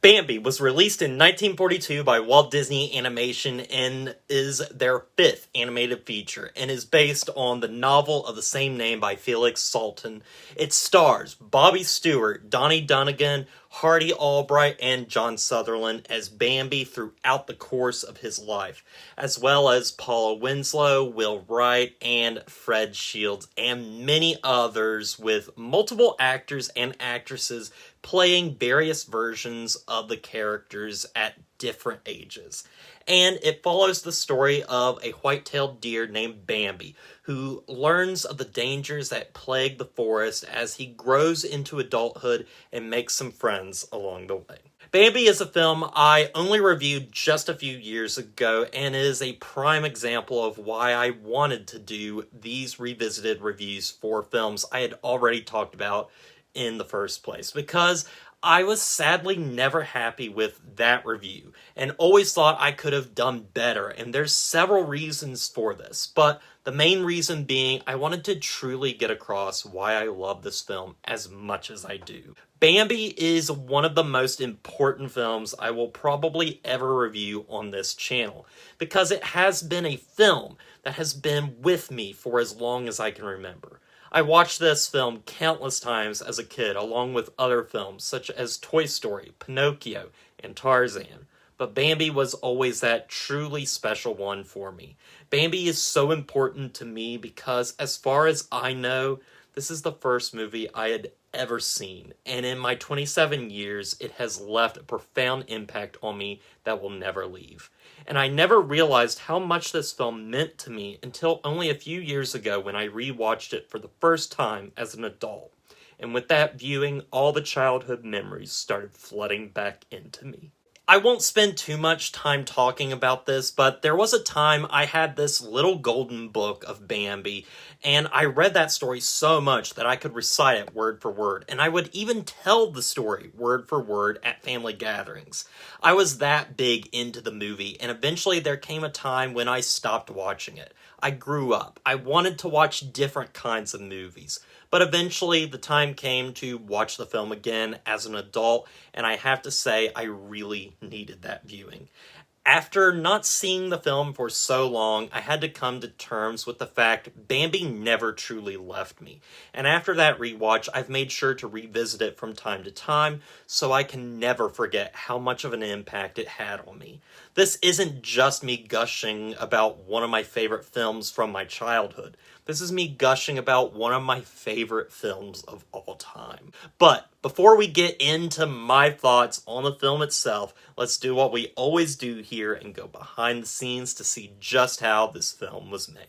Bambi was released in 1942 by Walt Disney Animation and is their fifth animated feature and is based on the novel of the same name by Felix Salten. It stars Bobby Stewart, Donnie Dunagan, Hardy Albright, and John Sutherland as Bambi throughout the course of his life, as well as Paula Winslow, Will Wright, and Fred Shields, and many others, with multiple actors and actresses playing various versions of the characters at different ages. And it follows the story of a white-tailed deer named Bambi, who learns of the dangers that plague the forest as he grows into adulthood and makes some friends along the way. Bambi is a film I only reviewed just a few years ago and is a prime example of why I wanted to do these revisited reviews for films I had already talked about in the first place, because I was sadly never happy with that review and always thought I could have done better, and there's several reasons for this, but the main reason being I wanted to truly get across why I love this film as much as I do. Bambi is one of the most important films I will probably ever review on this channel, because it has been a film that has been with me for as long as I can remember. I watched this film countless times as a kid, along with other films such as Toy Story, Pinocchio, and Tarzan. But Bambi was always that truly special one for me. Bambi is so important to me because, as far as I know, this is the first movie I had ever seen, and in my 27 years, it has left a profound impact on me that will never leave. And I never realized how much this film meant to me until only a few years ago when I rewatched it for the first time as an adult. And with that viewing, all the childhood memories started flooding back into me. I won't spend too much time talking about this, but there was a time I had this little golden book of Bambi, and I read that story so much that I could recite it word for word, and I would even tell the story word for word at family gatherings. I was that big into the movie, and eventually there came a time when I stopped watching it. I grew up. I wanted to watch different kinds of movies. But eventually, the time came to watch the film again as an adult, and I have to say, I really needed that viewing. After not seeing the film for so long, I had to come to terms with the fact Bambi never truly left me. And after that rewatch, I've made sure to revisit it from time to time, so I can never forget how much of an impact it had on me. This isn't just me gushing about one of my favorite films from my childhood. This is me gushing about one of my favorite films of all time. But before we get into my thoughts on the film itself, let's do what we always do here and go behind the scenes to see just how this film was made.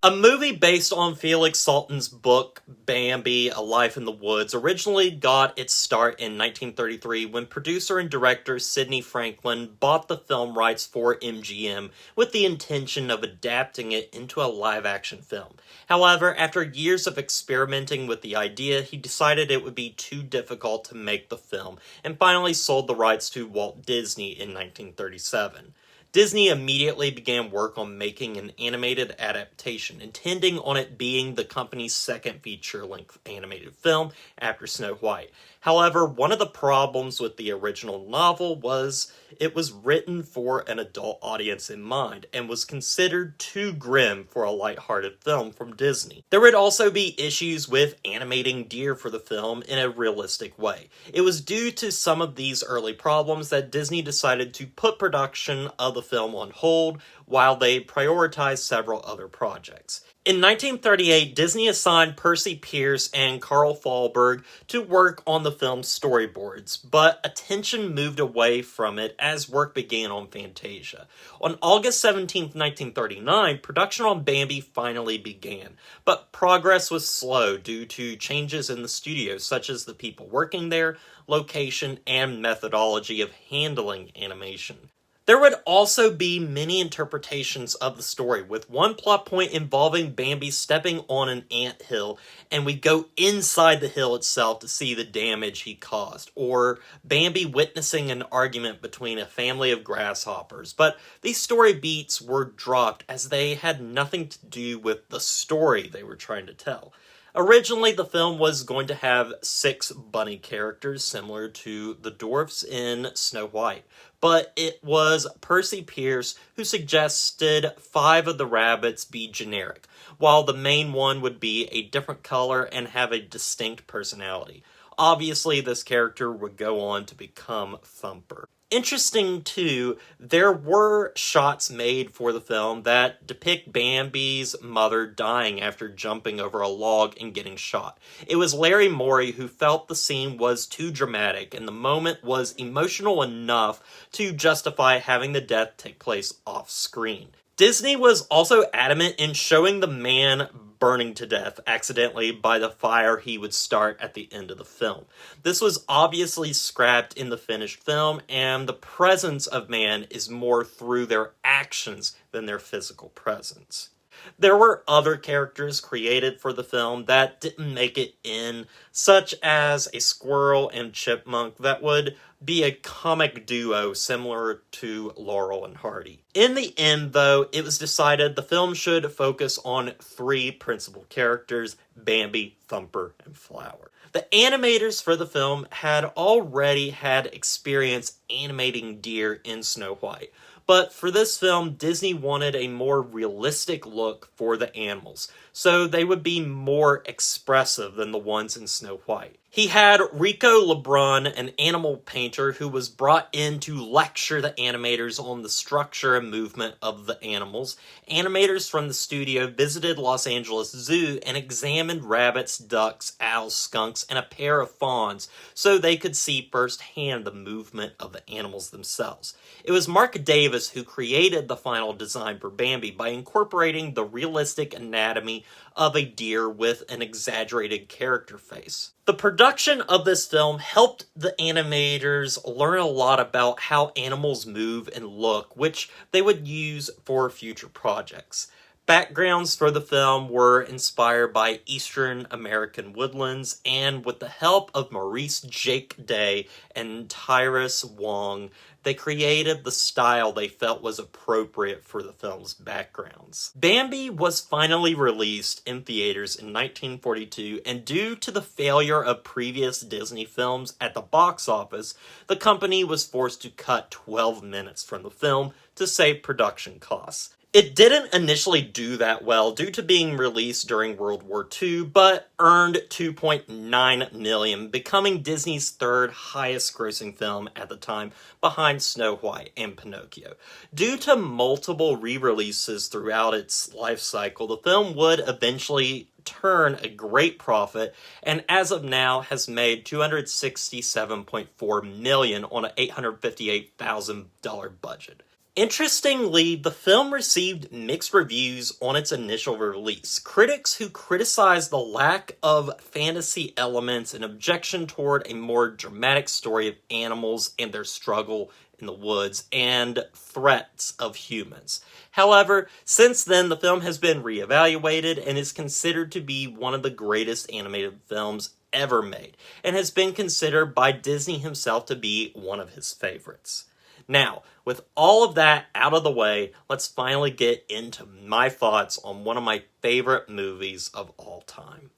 A movie based on Felix Salten's book, Bambi, A Life in the Woods, originally got its start in 1933 when producer and director Sidney Franklin bought the film rights for MGM with the intention of adapting it into a live-action film. However, after years of experimenting with the idea, he decided it would be too difficult to make the film and finally sold the rights to Walt Disney in 1937. Disney immediately began work on making an animated adaptation, intending on it being the company's second feature-length animated film after Snow White. However, one of the problems with the original novel was it was written for an adult audience in mind and was considered too grim for a lighthearted film from Disney. There would also be issues with animating deer for the film in a realistic way. It was due to some of these early problems that Disney decided to put production of the film on hold while they prioritized several other projects. In 1938, Disney assigned Percy Pierce and Carl Fahlberg to work on the film's storyboards, but attention moved away from it as work began on Fantasia. On August 17, 1939, production on Bambi finally began, but progress was slow due to changes in the studio, such as the people working there, location, and methodology of handling animation. There would also be many interpretations of the story, with one plot point involving Bambi stepping on an anthill, and we go inside the hill itself to see the damage he caused, or Bambi witnessing an argument between a family of grasshoppers. But these story beats were dropped as they had nothing to do with the story they were trying to tell. Originally, the film was going to have 6 bunny characters similar to the dwarfs in Snow White, but it was Percy Pierce who suggested 5 of the rabbits be generic, while the main one would be a different color and have a distinct personality. Obviously, this character would go on to become Thumper. Interesting, too, there were shots made for the film that depict Bambi's mother dying after jumping over a log and getting shot. It was Larry Morey who felt the scene was too dramatic, and the moment was emotional enough to justify having the death take place off-screen. Disney was also adamant in showing the man burning to death accidentally by the fire he would start at the end of the film. This was obviously scrapped in the finished film, and the presence of man is more through their actions than their physical presence. There were other characters created for the film that didn't make it in, such as a squirrel and chipmunk that would be a comic duo similar to Laurel and Hardy. In the end, though, it was decided the film should focus on 3 principal characters: Bambi, Thumper, and Flower. The animators for the film had already had experience animating deer in Snow White, but for this film, Disney wanted a more realistic look for the animals, so they would be more expressive than the ones in Snow White. He had Rico Lebrun, an animal painter who was brought in to lecture the animators on the structure and movement of the animals. Animators from the studio visited Los Angeles Zoo and examined rabbits, ducks, owls, skunks, and a pair of fawns so they could see firsthand the movement of the animals themselves. It was Mark Davis who created the final design for Bambi by incorporating the realistic anatomy of a deer with an exaggerated character face. The production of this film helped the animators learn a lot about how animals move and look, which they would use for future projects. Backgrounds for the film were inspired by Eastern American woodlands, and with the help of Maurice Jake Day and Tyrus Wong, they created the style they felt was appropriate for the film's backgrounds. Bambi was finally released in theaters in 1942, and due to the failure of previous Disney films at the box office, the company was forced to cut 12 minutes from the film to save production costs. It didn't initially do that well due to being released during World War II, but earned $2.9 million, becoming Disney's 3rd highest grossing film at the time, behind Snow White and Pinocchio. Due to multiple re-releases throughout its life cycle, the film would eventually turn a great profit, and as of now has made $267.4 million on an $858,000 budget. Interestingly, the film received mixed reviews on its initial release. Critics who criticized the lack of fantasy elements and objection toward a more dramatic story of animals and their struggle in the woods and threats of humans. However, since then, the film has been reevaluated and is considered to be one of the greatest animated films ever made, and has been considered by Disney himself to be one of his favorites. Now, with all of that out of the way, let's finally get into my thoughts on one of my favorite movies of all time.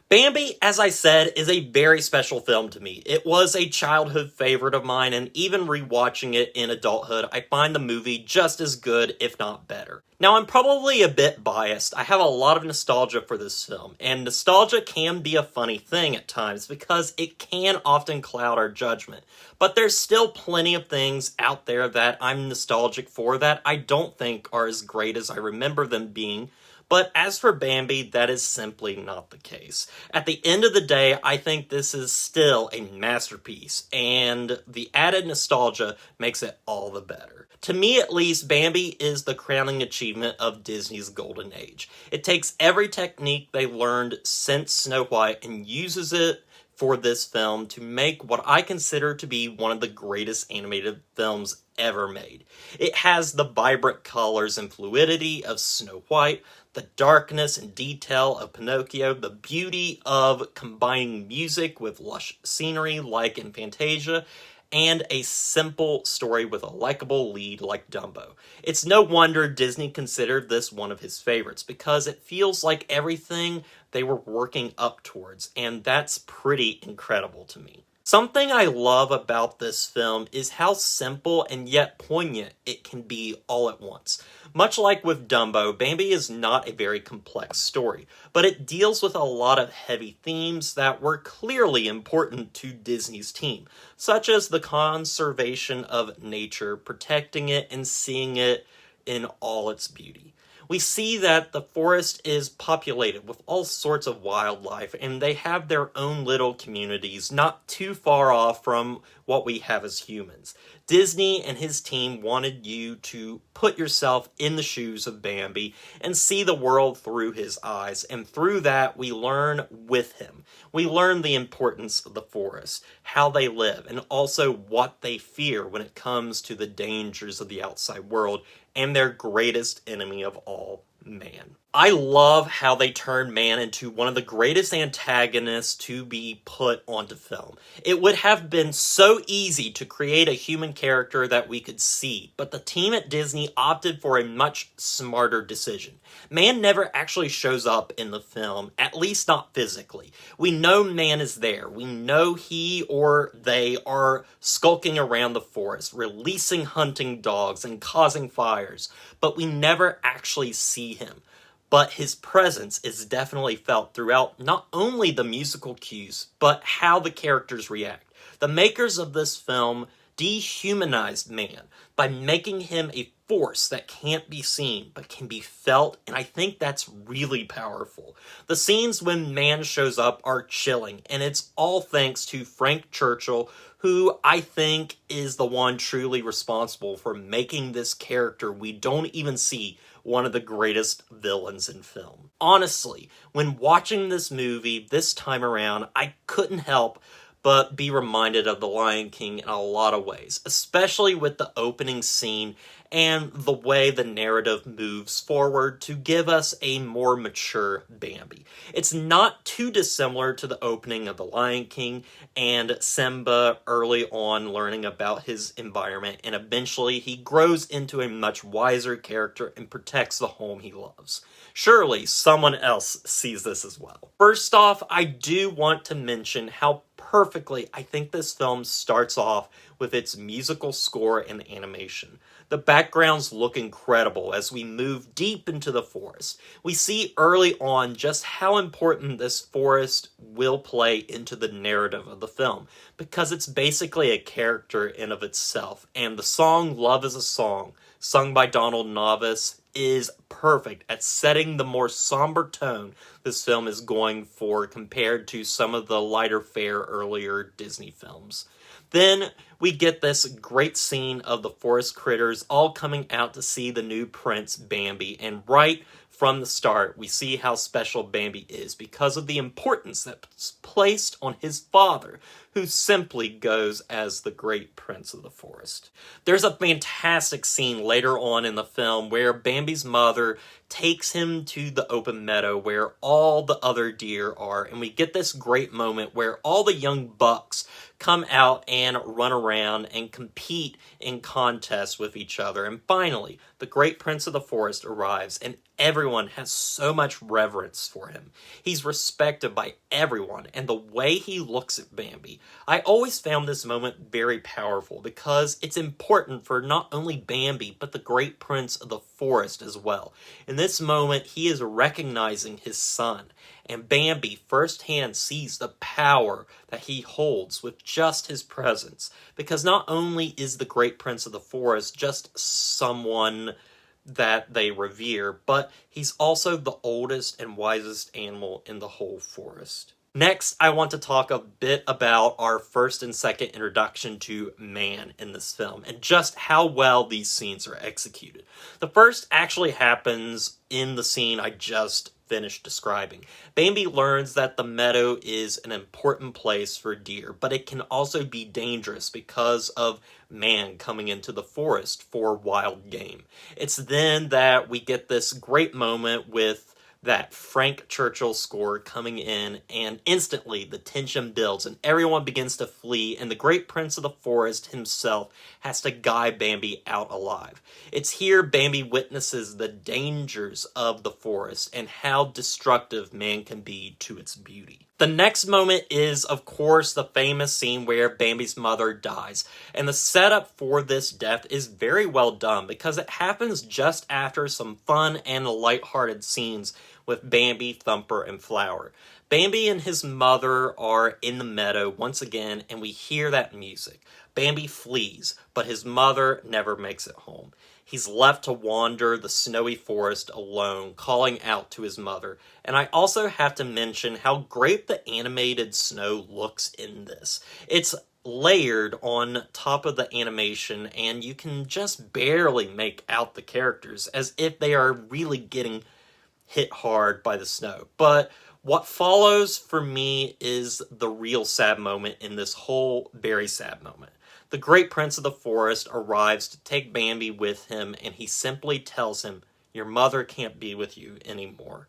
Bambi, as I said, is a very special film to me. It was a childhood favorite of mine, and even rewatching it in adulthood, I find the movie just as good, if not better. Now, I'm probably a bit biased. I have a lot of nostalgia for this film, and nostalgia can be a funny thing at times because it can often cloud our judgment. But there's still plenty of things out there that I'm nostalgic for that I don't think are as great as I remember them being. But as for Bambi, that is simply not the case. At the end of the day, I think this is still a masterpiece, and the added nostalgia makes it all the better. To me, at least, Bambi is the crowning achievement of Disney's golden age. It takes every technique they learned since Snow White and uses it for this film to make what I consider to be one of the greatest animated films ever made. It has the vibrant colors and fluidity of Snow White, the darkness and detail of Pinocchio, the beauty of combining music with lush scenery like in Fantasia, and a simple story with a likable lead like Dumbo. It's no wonder Disney considered this one of his favorites, because it feels like everything they were working up towards, and that's pretty incredible to me. Something I love about this film is how simple and yet poignant it can be all at once. Much like with Dumbo, Bambi is not a very complex story, but it deals with a lot of heavy themes that were clearly important to Disney's team, such as the conservation of nature, protecting it, and seeing it in all its beauty. We see that the forest is populated with all sorts of wildlife, and they have their own little communities not too far off from what we have as humans. Disney and his team wanted you to put yourself in the shoes of Bambi and see the world through his eyes, and through that we learn with him. We learn the importance of the forest, how they live, and also what they fear when it comes to the dangers of the outside world and their greatest enemy of all, man. I love how they turned man into one of the greatest antagonists to be put onto film. It would have been so easy to create a human character that we could see, but the team at Disney opted for a much smarter decision. Man never actually shows up in the film, at least not physically. We know man is there. We know he or they are skulking around the forest, releasing hunting dogs and causing fires, but we never actually see him. But his presence is definitely felt throughout not only the musical cues, but how the characters react. The makers of this film dehumanized man by making him a force that can't be seen, but can be felt, and I think that's really powerful. The scenes when man shows up are chilling, and it's all thanks to Frank Churchill, who I think is the one truly responsible for making this character we don't even see one of the greatest villains in film. Honestly, when watching this movie this time around, I couldn't help but be reminded of The Lion King in a lot of ways, especially with the opening scene and the way the narrative moves forward to give us a more mature Bambi. It's not too dissimilar to the opening of The Lion King and Simba early on learning about his environment, and eventually he grows into a much wiser character and protects the home he loves. Surely someone else sees this as well. First off, I do want to mention how perfectly I think this film starts off with its musical score and animation. The backgrounds look incredible as we move deep into the forest. We see early on just how important this forest will play into the narrative of the film, because it's basically a character in of itself, and the song Love is a Song, sung by Donald Novis, is perfect at setting the more somber tone this film is going for compared to some of the lighter fare earlier Disney films. Then we get this great scene of the forest critters all coming out to see the new prince, Bambi, and right from the start, we see how special Bambi is because of the importance that's placed on his father, who simply goes as the great prince of the forest. There's a fantastic scene later on in the film where Bambi's mother takes him to the open meadow where all the other deer are, and we get this great moment where all the young bucks come out and run around and compete in contests with each other. And finally, the great prince of the forest arrives, and everyone has so much reverence for him. He's respected by everyone, and the way he looks at Bambi, I always found this moment very powerful because it's important for not only Bambi, but the great prince of the forest as well. In this moment, he is recognizing his son, and Bambi firsthand sees the power that he holds with just his presence, because not only is the great prince of the forest just someone that they revere, but he's also the oldest and wisest animal in the whole forest. Next, I want to talk a bit about our first and second introduction to man in this film, and just how well these scenes are executed. The first actually happens in the scene I just finished describing. Bambi learns that the meadow is an important place for deer, but it can also be dangerous because of man coming into the forest for wild game. It's then that we get this great moment with that Frank Churchill score coming in, and instantly the tension builds and everyone begins to flee, and the great prince of the forest himself has to guide Bambi out alive. It's here Bambi witnesses the dangers of the forest and how destructive man can be to its beauty. The next moment is, of course, the famous scene where Bambi's mother dies, and the setup for this death is very well done because it happens just after some fun and lighthearted scenes with Bambi, Thumper, and Flower. Bambi and his mother are in the meadow once again, and we hear that music. Bambi flees, but his mother never makes it home. He's left to wander the snowy forest alone, calling out to his mother. And I also have to mention how great the animated snow looks in this. It's layered on top of the animation, and you can just barely make out the characters, as if they are really getting hit hard by the snow. But what follows for me is the real sad moment in this whole very sad moment. The great prince of the forest arrives to take Bambi with him, and he simply tells him, "Your mother can't be with you anymore."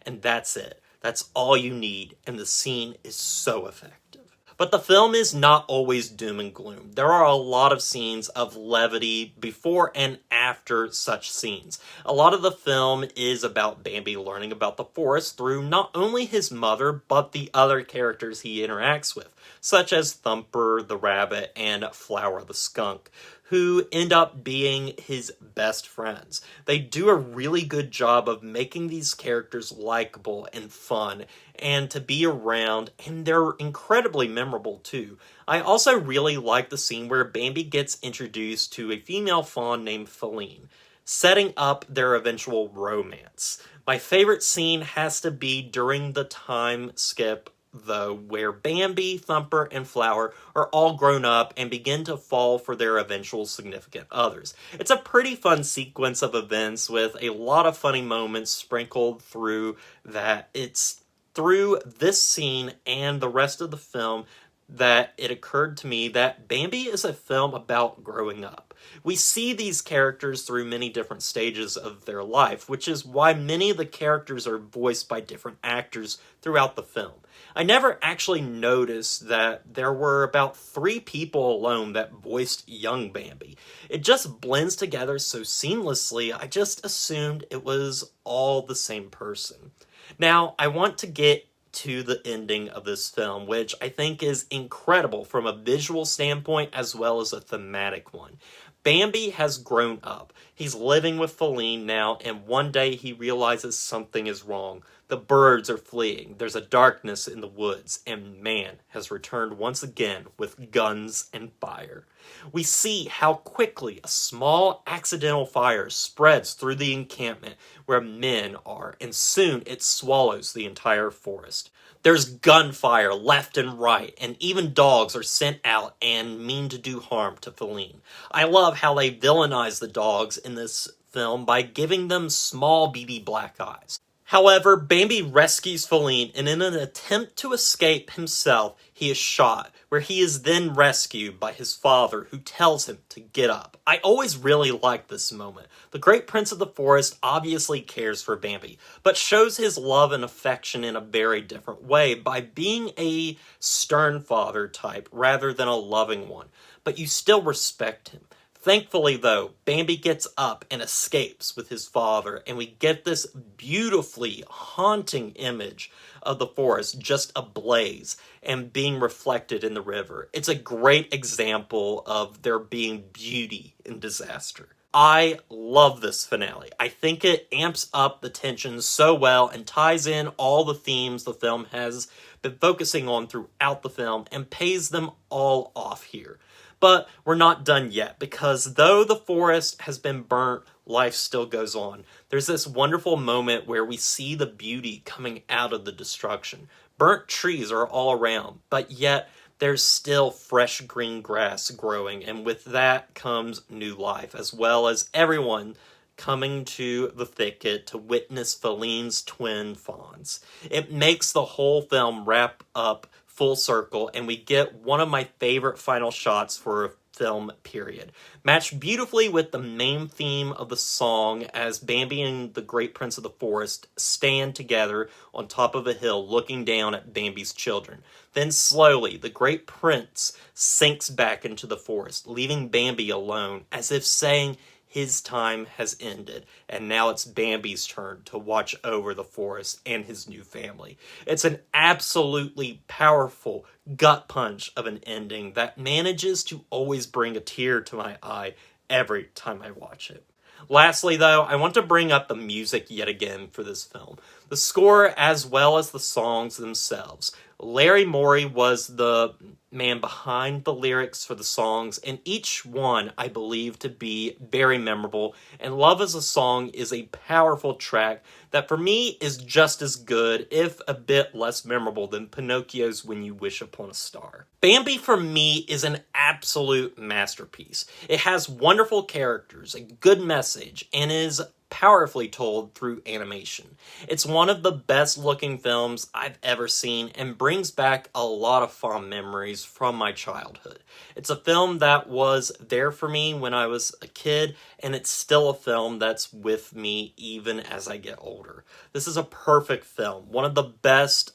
And that's it. That's all you need, and the scene is so effective. But the film is not always doom and gloom. There are a lot of scenes of levity before and after such scenes. A lot of the film is about Bambi learning about the forest through not only his mother, but the other characters he interacts with, such as Thumper the rabbit and Flower the skunk, who end up being his best friends. They do a really good job of making these characters likable and fun and to be around, and they're incredibly memorable too. I also really like the scene where Bambi gets introduced to a female fawn named Feline, setting up their eventual romance. My favorite scene has to be during the time skip, though, where Bambi, Thumper, and Flower are all grown up and begin to fall for their eventual significant others. It's a pretty fun sequence of events with a lot of funny moments sprinkled through that. It's through this scene and the rest of the film that it occurred to me that Bambi is a film about growing up. We see these characters through many different stages of their life, which is why many of the characters are voiced by different actors throughout the film. I never actually noticed that there were about 3 people alone that voiced young Bambi. It just blends together so seamlessly, I just assumed it was all the same person. Now, I want to get to the ending of this film, which I think is incredible from a visual standpoint as well as a thematic one. Bambi has grown up. He's living with Feline now, and one day he realizes something is wrong. The birds are fleeing, there's a darkness in the woods, and man has returned once again with guns and fire. We see how quickly a small accidental fire spreads through the encampment where men are, and soon it swallows the entire forest. There's gunfire left and right, and even dogs are sent out and mean to do harm to Feline. I love how they villainize the dogs in this film by giving them small beady black eyes. However, Bambi rescues Feline, and in an attempt to escape himself, he is shot, where he is then rescued by his father, who tells him to get up. I always really liked this moment. The great prince of the forest obviously cares for Bambi, but shows his love and affection in a very different way by being a stern father type rather than a loving one. But you still respect him. Thankfully, though, Bambi gets up and escapes with his father, and we get this beautifully haunting image of the forest just ablaze and being reflected in the river. It's a great example of there being beauty in disaster. I love this finale. I think it amps up the tension so well and ties in all the themes the film has been focusing on throughout the film and pays them all off here. But we're not done yet, because though the forest has been burnt, life still goes on. There's this wonderful moment where we see the beauty coming out of the destruction. Burnt trees are all around, but yet there's still fresh green grass growing, and with that comes new life, as well as everyone coming to the thicket to witness Feline's twin fawns. It makes the whole film wrap up full circle, and we get one of my favorite final shots for a film period. Matched beautifully with the main theme of the song as Bambi and the Great Prince of the Forest stand together on top of a hill looking down at Bambi's children. Then slowly, the Great Prince sinks back into the forest, leaving Bambi alone, as if saying his time has ended, and now it's Bambi's turn to watch over the forest and his new family. It's an absolutely powerful gut punch of an ending that manages to always bring a tear to my eye every time I watch it. Lastly, though, I want to bring up the music yet again for this film. The score as well as the songs themselves. Larry Morey was the man behind the lyrics for the songs, and each one I believe to be very memorable, and Love Is a Song is a powerful track that for me is just as good, if a bit less memorable, than Pinocchio's When You Wish Upon a Star. Bambi for me is an absolute masterpiece. It has wonderful characters, a good message, and is powerfully told through animation. It's one of the best looking films I've ever seen and brings back a lot of fond memories from my childhood. It's a film that was there for me when I was a kid, and it's still a film that's with me even as I get older. This is a perfect film, one of the best,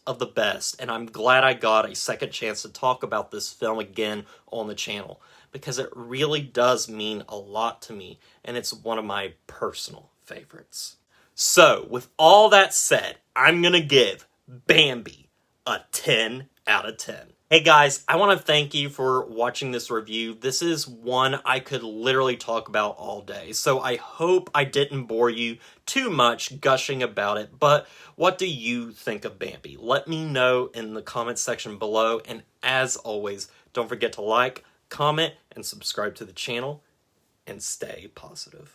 and I'm glad I got a second chance to talk about this film again on the channel, because it really does mean a lot to me, and it's one of my personal favorites. So, with all that said, I'm gonna give Bambi a 10 out of 10. Hey guys, I want to thank you for watching this review. This is one I could literally talk about all day, so I hope I didn't bore you too much gushing about it, but what do you think of Bambi? Let me know in the comments section below, and as always, don't forget to like, comment, and subscribe to the channel, and stay positive.